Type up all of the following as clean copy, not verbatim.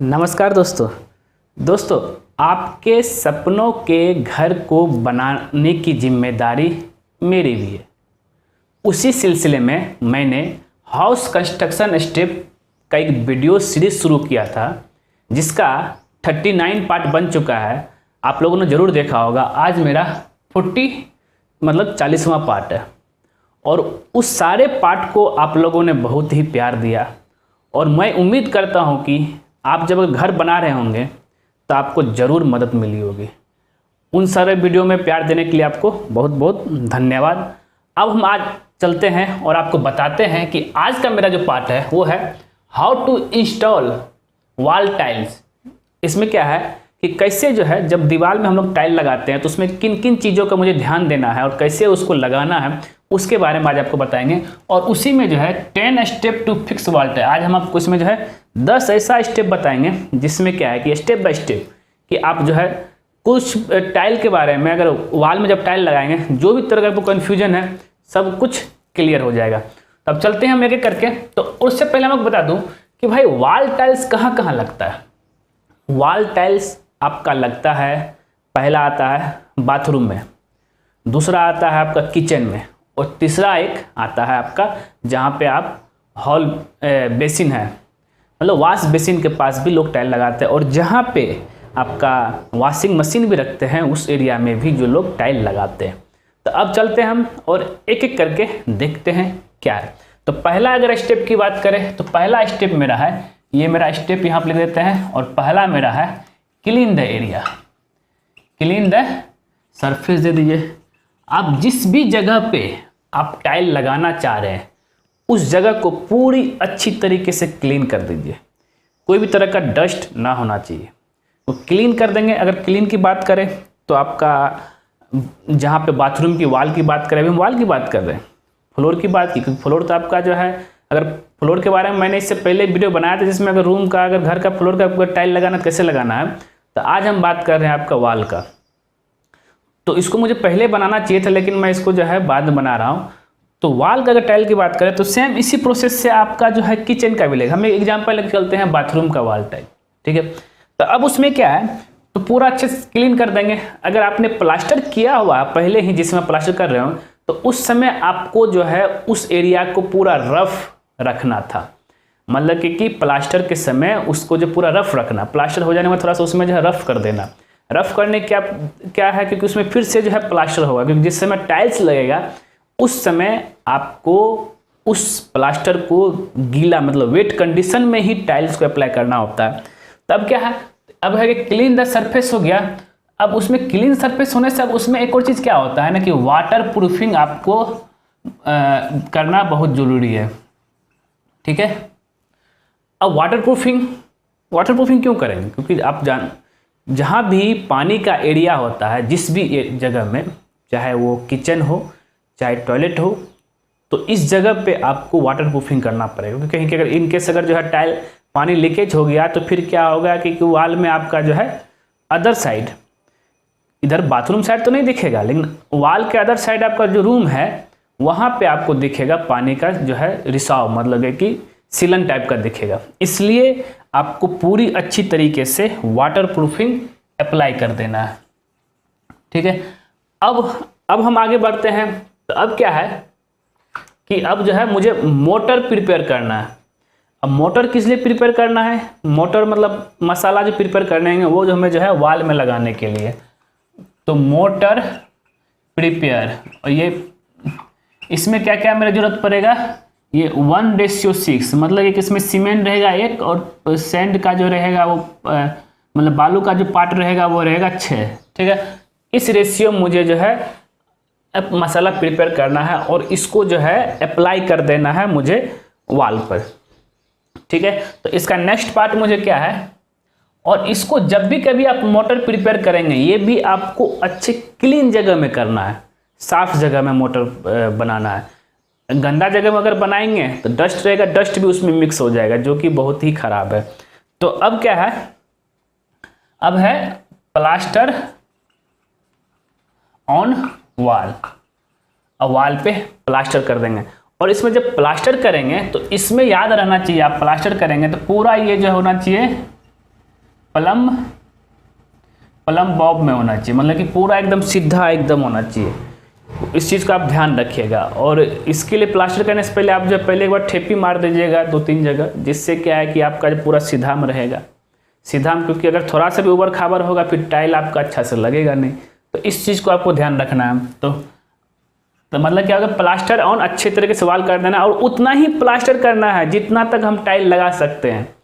नमस्कार दोस्तों आपके सपनों के घर को बनाने की जिम्मेदारी मेरी भी है। उसी सिलसिले में मैंने हाउस कंस्ट्रक्शन स्टेप का एक वीडियो सीरीज शुरू किया था जिसका 39 पार्ट बन चुका है। आप लोगों ने ज़रूर देखा होगा। आज मेरा 40वां पार्ट है और उस सारे पार्ट को आप लोगों ने बहुत ही प्यार दिया और मैं उम्मीद करता हूं कि आप जब घर बना रहे होंगे तो आपको ज़रूर मदद मिली होगी। उन सारे वीडियो में प्यार देने के लिए आपको बहुत बहुत धन्यवाद। अब हम आज चलते हैं और आपको बताते हैं कि आज का मेरा जो पार्ट है वो है how to install wall tiles. इसमें क्या है कि कैसे जो है जब दीवार में हम लोग टाइल लगाते हैं तो उसमें किन किन चीज़ों का मुझे ध्यान देना है और कैसे उसको लगाना है उसके बारे में आज आपको बताएंगे। और उसी में जो है 10 step to fix wall tile, आज हम आपको इसमें जो है 10 ऐसा स्टेप बताएंगे जिसमें क्या है कि स्टेप बाय स्टेप कि आप जो है कुछ टाइल के बारे में, अगर वॉल में जब टाइल लगाएंगे जो भी तरह का आपको कन्फ्यूजन है सब कुछ क्लियर हो जाएगा। तब चलते हैं हम एक एक करके। तो उससे पहले मैं आपको बता दूं कि भाई वॉल टाइल्स कहाँ कहाँ लगता है। वॉल टाइल्स आपका लगता है, पहला आता है बाथरूम में, दूसरा आता है आपका किचन में और तीसरा एक आता है आपका जहाँ पे आप हॉल बेसिन है, मतलब वॉश बेसिन के पास भी लोग टाइल लगाते हैं और जहाँ पे आपका वॉशिंग मशीन भी रखते हैं उस एरिया में भी जो लोग टाइल लगाते हैं। तो अब चलते हैं हम और एक एक करके देखते हैं क्या है। तो पहला अगर स्टेप की बात करें तो पहला स्टेप मेरा है, ये मेरा स्टेप यहाँ पर लिख देते हैं और पहला मेरा है clean the area, clean the surface दे दीजिए। आप जिस भी जगह पे आप टाइल लगाना चाह रहे हैं उस जगह को पूरी अच्छी तरीके से क्लीन कर दीजिए। कोई भी तरह का डस्ट ना होना चाहिए, वो क्लीन कर देंगे। अगर क्लीन की बात करें तो आपका जहाँ पे बाथरूम की वॉल की बात करें, अभी हम वॉल की बात कर रहे हैं, फ्लोर की बात की, क्योंकि फ्लोर तो आपका जो है, अगर फ्लोर के बारे में मैंने इससे पहले वीडियो बनाया था जिसमें अगर रूम का, अगर घर का फ्लोर का आपको टाइल लगाना कैसे लगाना है, तो आज हम बात कर रहे हैं आपका वॉल का। तो इसको मुझे पहले बनाना चाहिए था लेकिन मैं इसको जो है बाद में बना रहा हूँ। तो वॉल का अगर टाइल की बात करें तो सेम इसी प्रोसेस से आपका जो है किचन का भी लेगा। हम एग्जांपल लेकर चलते हैं बाथरूम का वॉल टाइल, ठीक है। तो अब उसमें क्या है, तो पूरा अच्छे से क्लीन कर देंगे। अगर आपने प्लास्टर किया हुआ पहले ही, जिसमें प्लास्टर कर रहे हो, तो उस समय आपको जो है उस एरिया को पूरा रफ रखना था। मतलब कि प्लास्टर के समय उसको जो पूरा रफ रखना, प्लास्टर हो जाने में थोड़ा सा उसमें जो है रफ कर देना। रफ करने क्या है, क्योंकि उसमें फिर से जो है प्लास्टर होगा, क्योंकि जिस समय टाइल्स लगेगा उस समय आपको उस प्लास्टर को गीला, मतलब वेट कंडीशन में ही टाइल्स को अप्लाई करना होता है। तब क्या है, अब है कि क्लीन द सरफेस हो गया। अब उसमें क्लीन सरफेस होने से अब उसमें एक और चीज़ क्या होता है ना कि वाटर प्रूफिंग आपको करना बहुत ज़रूरी है, ठीक है। अब वाटर प्रूफिंग क्यों करेंगे, क्योंकि आप जहाँ भी पानी का एरिया होता है, जिस भी जगह में, चाहे वो किचन हो चाहे टॉयलेट हो, तो इस जगह पे आपको वाटर प्रूफिंग करना पड़ेगा। क्योंकि कहीं अगर इनकेस अगर जो है टाइल पानी लीकेज हो गया तो फिर क्या होगा कि वॉल में आपका जो है अदर साइड, इधर बाथरूम साइड तो नहीं दिखेगा लेकिन वॉल के अदर साइड आपका जो रूम है वहाँ पे आपको दिखेगा पानी का जो है रिसाव, मतलब है कि सीलन टाइप का दिखेगा। इसलिए आपको पूरी अच्छी तरीके से वाटर प्रूफिंग अप्लाई कर देना है, ठीक है। अब हम आगे बढ़ते हैं। तो अब क्या है कि अब जो है मुझे मोटर प्रिपेयर करना है। अब मोटर किस लिए प्रिपेयर करना है, मोटर मतलब मसाला जो प्रिपेयर करने हैं वो जो हमें जो है वॉल में लगाने के लिए। तो मोटर प्रिपेयर, और ये इसमें क्या क्या मेरे जरूरत पड़ेगा, ये 1:6, मतलब एक इसमें सीमेंट रहेगा एक और सैंड का जो रहेगा वो मतलब बालू का जो पार्ट रहेगा वो रहेगा 6, ठीक है। इस रेशियो मुझे जो है अब मसाला प्रिपेयर करना है और इसको जो है अप्लाई कर देना है मुझे वॉल पर, ठीक है। तो इसका नेक्स्ट पार्ट मुझे क्या है, और इसको जब भी कभी आप मोटर प्रिपेयर करेंगे ये भी आपको अच्छे क्लीन जगह में करना है, साफ जगह में मोटर बनाना है। गंदा जगह में अगर बनाएंगे तो डस्ट रहेगा, डस्ट भी उसमें मिक्स हो जाएगा जो कि बहुत ही खराब है। तो अब क्या है, अब है प्लास्टर ऑन वॉल। अब वॉल पे प्लास्टर कर देंगे और इसमें जब प्लास्टर करेंगे तो इसमें याद रहना चाहिए, आप प्लास्टर करेंगे तो पूरा ये जो होना चाहिए प्लम बॉब में होना चाहिए, मतलब कि पूरा एकदम सीधा एकदम होना चाहिए। इस चीज़ का आप ध्यान रखिएगा। और इसके लिए प्लास्टर करने से पहले आप जो पहले एक बार ठेपी मार दीजिएगा 2-3 जगह, जिससे क्या है कि आपका जो पूरा सीधा में रहेगा। सीधा में, क्योंकि अगर थोड़ा सा भी ऊबड़ खाबड़ होगा फिर टाइल आपका अच्छा से लगेगा नहीं। तो इस चीज़ को आपको ध्यान रखना है। तो मतलब क्या होगा, प्लास्टर ऑन अच्छे तरीके से वाल कर देना, और उतना ही प्लास्टर करना है जितना तक हम टाइल लगा सकते हैं।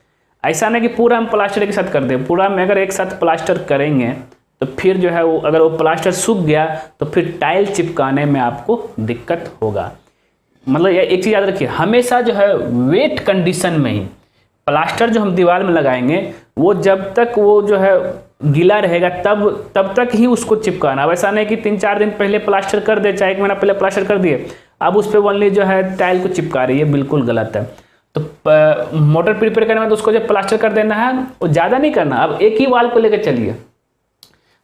ऐसा नहीं कि पूरा हम प्लास्टर एक साथ कर दें। पूरा में अगर एक साथ प्लास्टर करेंगे तो फिर जो है वो, अगर वो प्लास्टर सूख गया तो फिर टाइल चिपकाने में आपको दिक्कत होगा। मतलब ये एक चीज़ याद रखिए, हमेशा जो है वेट कंडीशन में ही प्लास्टर जो हम दीवार में लगाएंगे, वो जब तक वो जो है गीला रहेगा तब तक ही उसको चिपकाना। अब ऐसा नहीं कि 3-4 दिन पहले प्लास्टर कर दे, चाहे 1 महीना पहले प्लास्टर कर दिए, अब उस पर ओनली जो है टाइल को चिपका रही है, बिल्कुल गलत है। तो मोटर प्रिपेयर करने में तो उसको जो प्लास्टर कर देना है वो ज़्यादा नहीं करना। अब एक ही वाल को लेकर चलिए,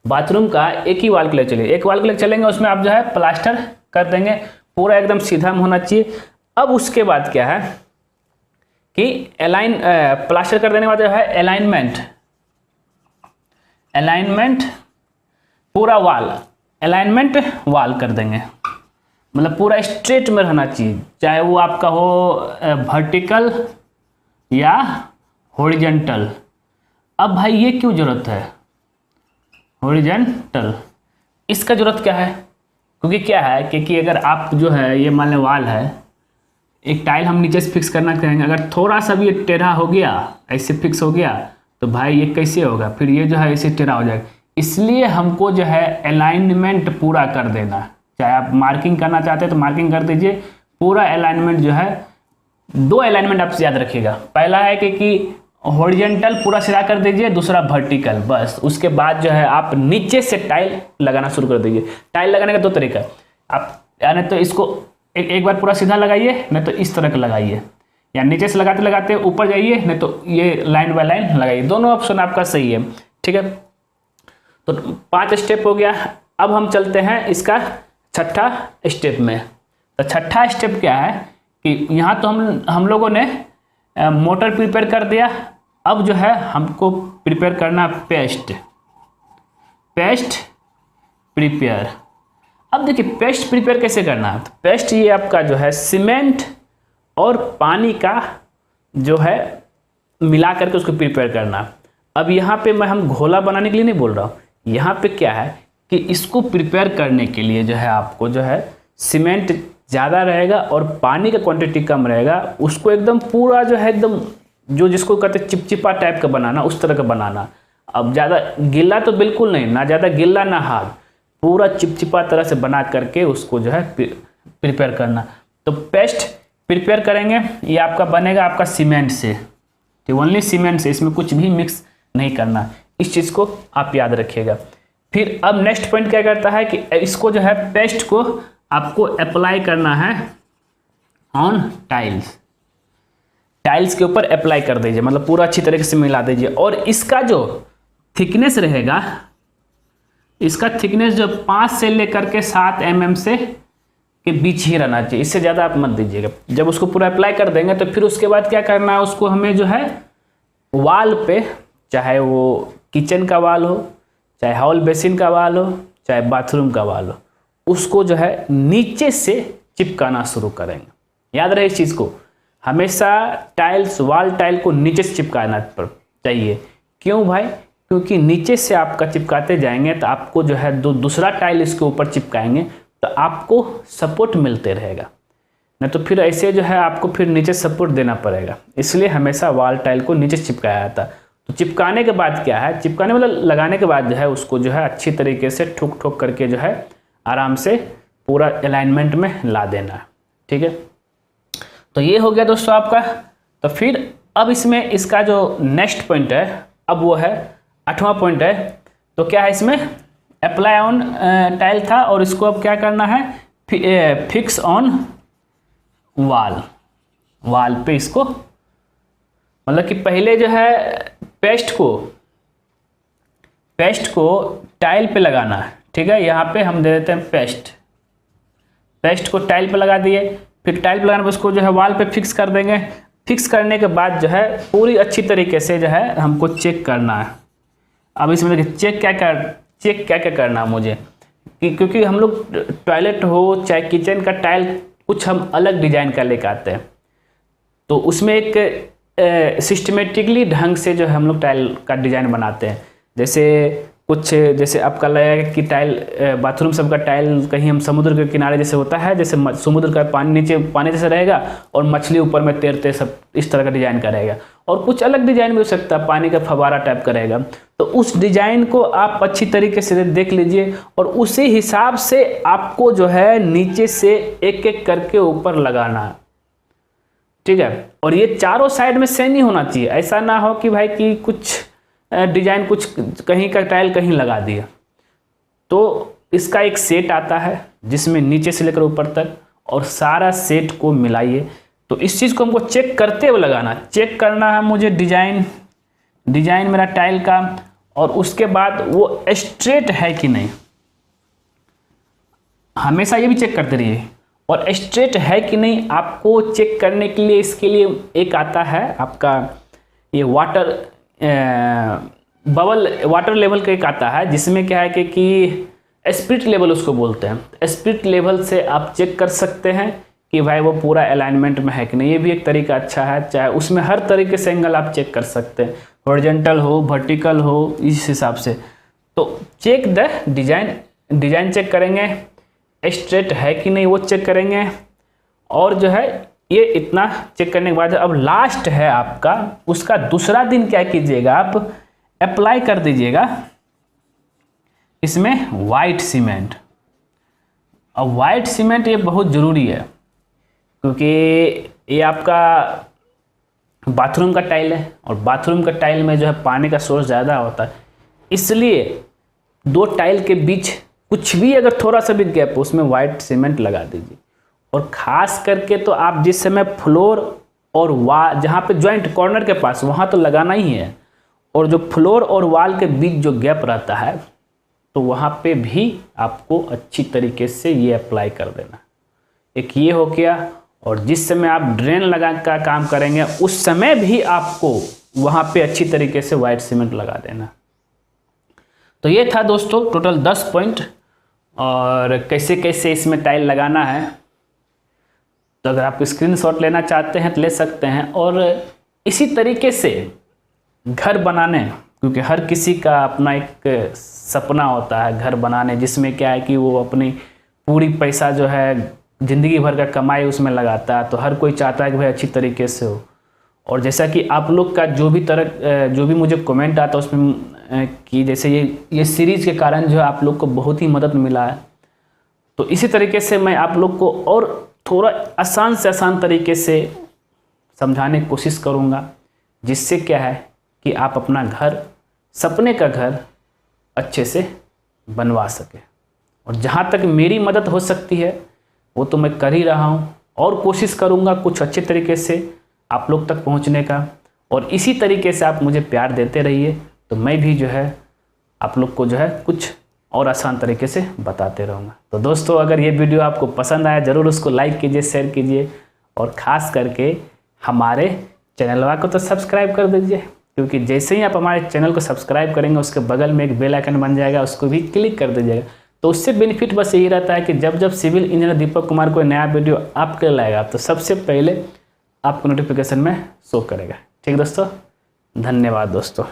बाथरूम का एक ही वाल को लेकर चलिए, एक वाल को लेकर चलेंगे, उसमें आप जो है प्लास्टर कर देंगे, पूरा एकदम सीधा में होना चाहिए। अब उसके बाद क्या है कि प्लास्टर कर देने के बाद जो है अलाइनमेंट पूरा वाल, अलाइनमेंट वाल कर देंगे, मतलब पूरा स्ट्रेट में रहना चाहिए, चाहे वो आपका हो वर्टिकल या हॉरिजॉन्टल। अब भाई ये क्यों जरूरत है हॉरिजॉन्टल, इसका जरूरत क्या है? क्योंकि क्या है कि अगर आप जो है ये मान लें वाल है, एक टाइल हम नीचे से फिक्स करना चाहेंगे, अगर थोड़ा सा भी ये टेढ़ा हो गया, ऐसे फिक्स हो गया, तो भाई ये कैसे होगा, फिर ये जो है ऐसे टेढ़ा हो जाएगा। इसलिए हमको जो है अलाइनमेंट पूरा कर देना। चाहे आप मार्किंग करना चाहते हैं तो मार्किंग कर दीजिए, पूरा अलाइनमेंट जो है, 2 अलाइनमेंट आप याद रखिएगा। पहला है कि हॉरिजॉन्टल पूरा सीधा कर दीजिए, दूसरा वर्टिकल, बस। उसके बाद जो है आप नीचे से टाइल लगाना शुरू कर दीजिए। टाइल लगाने का 2 तरीका, आप यानी तो इसको एक बार पूरा सीधा लगाइए, नहीं तो इस तरह का लगाइए, या नीचे से लगाते लगाते ऊपर जाइए, नहीं तो ये लाइन बाय लाइन लगाइए। दोनों ऑप्शन आपका सही है, ठीक है। तो 5 स्टेप हो गया। अब हम चलते हैं इसका 6ठा स्टेप में। तो 6ठा स्टेप क्या है कि यहाँ तो हम लोगों ने मोटर प्रिपेयर कर दिया। अब जो है हमको प्रिपेयर करना पेस्ट प्रिपेयर। अब देखिए पेस्ट प्रिपेयर कैसे करना है। तो पेस्ट ये आपका जो है सीमेंट और पानी का जो है मिला करके उसको प्रिपेयर करना। अब यहाँ पे हम घोला बनाने के लिए नहीं बोल रहा हूँ, यहाँ पे क्या है कि इसको प्रिपेयर करने के लिए जो है आपको जो है सीमेंट ज़्यादा रहेगा और पानी का क्वांटिटी कम रहेगा। उसको एकदम पूरा जो है एकदम जो जिसको कहते हैं चिपचिपा टाइप का बनाना, उस तरह का बनाना। अब ज़्यादा गीला तो बिल्कुल नहीं, ना ज़्यादा गीला ना हार्ड, पूरा चिपचिपा तरह से बना करके उसको जो है प्रिपेयर करना। तो पेस्ट प्रिपेयर करेंगे, ये आपका बनेगा आपका सीमेंट से, तो ओनली सीमेंट से, इसमें कुछ भी मिक्स नहीं करना। इस चीज़ को आप याद रखिएगा। फिर अब नेक्स्ट पॉइंट क्या करता है कि इसको जो है पेस्ट को आपको अप्लाई करना है ऑन टाइल्स के ऊपर अप्लाई कर दीजिए, मतलब पूरा अच्छी तरीके से मिला दीजिए। और इसका जो थिकनेस रहेगा, इसका थिकनेस जो 5 से लेकर के 7 mm से के बीच ही रहना चाहिए, इससे ज़्यादा आप मत दीजिएगा। जब उसको पूरा अप्लाई कर देंगे तो फिर उसके बाद क्या करना है, उसको हमें जो है वाल पे, चाहे वो किचन का वाल हो, चाहे हॉल बेसिन का वाल हो, चाहे बाथरूम का वाल हो, उसको जो है नीचे से चिपकाना शुरू करेंगे। याद रहे इस चीज़ को, हमेशा वाल टाइल को नीचे से चिपकाना चाहिए। क्यों भाई? क्योंकि नीचे से आपका चिपकाते जाएंगे तो आपको जो है दूसरा टाइल इसके ऊपर चिपकाएंगे तो आपको सपोर्ट मिलते रहेगा, नहीं तो फिर ऐसे जो है आपको फिर नीचे सपोर्ट देना पड़ेगा। इसलिए हमेशा वाल टाइल को नीचे चिपकाया जाता है। तो चिपकाने के बाद क्या है, चिपकाने मतलब लगाने के बाद जो है उसको जो है अच्छी तरीके से ठोक ठोक करके जो है आराम से पूरा अलाइनमेंट में ला देना, ठीक है। तो ये हो गया दोस्तों आपका। तो फिर अब इसमें इसका जो नेक्स्ट पॉइंट है, अब वो है 8वां पॉइंट है। तो क्या है इसमें, अप्लाई ऑन टाइल था और इसको अब क्या करना है, फिक्स ऑन वाल पे इसको, मतलब कि पहले जो है पेस्ट को टाइल पे लगाना है, ठीक है। यहाँ पे हम दे देते हैं पेस्ट को टाइल पे लगा दिए। फिर टाइल पे लगाने पर उसको जो है वाल पे फिक्स कर देंगे। फिक्स करने के बाद जो है पूरी अच्छी तरीके से जो है हमको चेक करना है, अब इसमें देखिए चेक क्या क्या करना है मुझे, क्योंकि हम लोग टॉयलेट हो चाहे किचन का टाइल कुछ हम अलग डिजाइन का लेकर आते हैं, तो उसमें एक सिस्टमेटिकली ढंग से जो है हम लोग टाइल का डिजाइन बनाते हैं। जैसे आपका लगेगा कि टाइल बाथरूम सब का टाइल कहीं हम समुद्र के किनारे जैसे होता है, जैसे समुद्र का पानी नीचे पानी जैसे रहेगा और मछली ऊपर में तैरते सब, इस तरह का डिजाइन का रहेगा। और कुछ अलग डिजाइन भी हो सकता है, पानी का फव्वारा टाइप का रहेगा। तो उस डिजाइन को आप अच्छी तरीके से देख लीजिए और उसी हिसाब से आपको जो है नीचे से एक एक करके ऊपर लगाना है, ठीक है। और ये चारों साइड में सेम ही होना चाहिए, ऐसा ना हो कि भाई कि कुछ डिजाइन कुछ कहीं का टाइल कहीं लगा दिया। तो इसका एक सेट आता है जिसमें नीचे से लेकर ऊपर तक और सारा सेट को मिलाइए। तो इस चीज़ को हमको चेक करते हुए लगाना, चेक करना है मुझे डिजाइन मेरा टाइल का, और उसके बाद वो स्ट्रेट है कि नहीं, हमेशा ये भी चेक करते रहिए। और स्ट्रेट है कि नहीं आपको चेक करने के लिए, इसके लिए एक आता है आपका ये वाटर लेवल का एक आता है, जिसमें क्या है कि स्पिरिट लेवल उसको बोलते हैं। स्पिरिट लेवल से आप चेक कर सकते हैं कि भाई वो पूरा अलाइनमेंट में है कि नहीं। ये भी एक तरीका अच्छा है, चाहे उसमें हर तरीके से एंगल आप चेक कर सकते हैं, हॉरिजॉन्टल हो वर्टिकल हो, इस हिसाब से। तो चेक द डिजाइन चेक करेंगे, स्ट्रेट है कि नहीं वो चेक करेंगे, और जो है ये इतना चेक करने के बाद अब लास्ट है आपका, उसका दूसरा दिन क्या कीजिएगा, आप अप्लाई कर दीजिएगा इसमें वाइट सीमेंट। अब वाइट सीमेंट ये बहुत ज़रूरी है, क्योंकि ये आपका बाथरूम का टाइल है और बाथरूम का टाइल में जो है पानी का सोर्स ज़्यादा होता है, इसलिए दो टाइल के बीच कुछ भी अगर थोड़ा सा भी गैप हो उसमें वाइट सीमेंट लगा दीजिए। और ख़ास करके तो आप जिस समय फ्लोर और जहाँ पे जॉइंट कॉर्नर के पास वहाँ तो लगाना ही है, और जो फ्लोर और वाल के बीच जो गैप रहता है तो वहाँ पे भी आपको अच्छी तरीके से ये अप्लाई कर देना। एक ये हो गया, और जिस समय आप ड्रेन लगा का काम करेंगे उस समय भी आपको वहाँ पे अच्छी तरीके से वाइट सीमेंट लगा देना। तो ये था दोस्तों टोटल 10 पॉइंट, और कैसे कैसे इसमें टाइल लगाना है। तो अगर आप स्क्रीनशॉट लेना चाहते हैं तो ले सकते हैं। और इसी तरीके से घर बनाने, क्योंकि हर किसी का अपना एक सपना होता है घर बनाने, जिसमें क्या है कि वो अपनी पूरी पैसा जो है ज़िंदगी भर का कमाई उसमें लगाता है। तो हर कोई चाहता है कि भाई अच्छी तरीके से हो। और जैसा कि आप लोग का जो भी मुझे कमेंट आता है उसमें कि जैसे ये सीरीज़ के कारण जो है आप लोग को बहुत ही मदद मिला है। तो इसी तरीके से मैं आप लोग को और थोड़ा आसान से आसान तरीके से समझाने की कोशिश करूँगा, जिससे क्या है कि आप अपना घर, सपने का घर अच्छे से बनवा सके। और जहाँ तक मेरी मदद हो सकती है वो तो मैं कर ही रहा हूँ, और कोशिश करूँगा कुछ अच्छे तरीके से आप लोग तक पहुँचने का। और इसी तरीके से आप मुझे प्यार देते रहिए, तो मैं भी जो है आप लोग को जो है कुछ और आसान तरीके से बताते रहूँगा। तो दोस्तों अगर ये वीडियो आपको पसंद आया ज़रूर उसको लाइक कीजिए, शेयर कीजिए, और ख़ास करके हमारे चैनल को तो सब्सक्राइब कर दीजिए, क्योंकि जैसे ही आप हमारे चैनल को सब्सक्राइब करेंगे उसके बगल में एक बेल आइकन बन जाएगा, उसको भी क्लिक कर दीजिएगा। तो उससे बेनिफिट बस यही रहता है कि जब सिविल इंजीनियर दीपक कुमार कोई नया वीडियो आपके लिए लाएगा तो सबसे पहले आपको नोटिफिकेशन में शो करेगा। ठीक दोस्तों, धन्यवाद दोस्तों।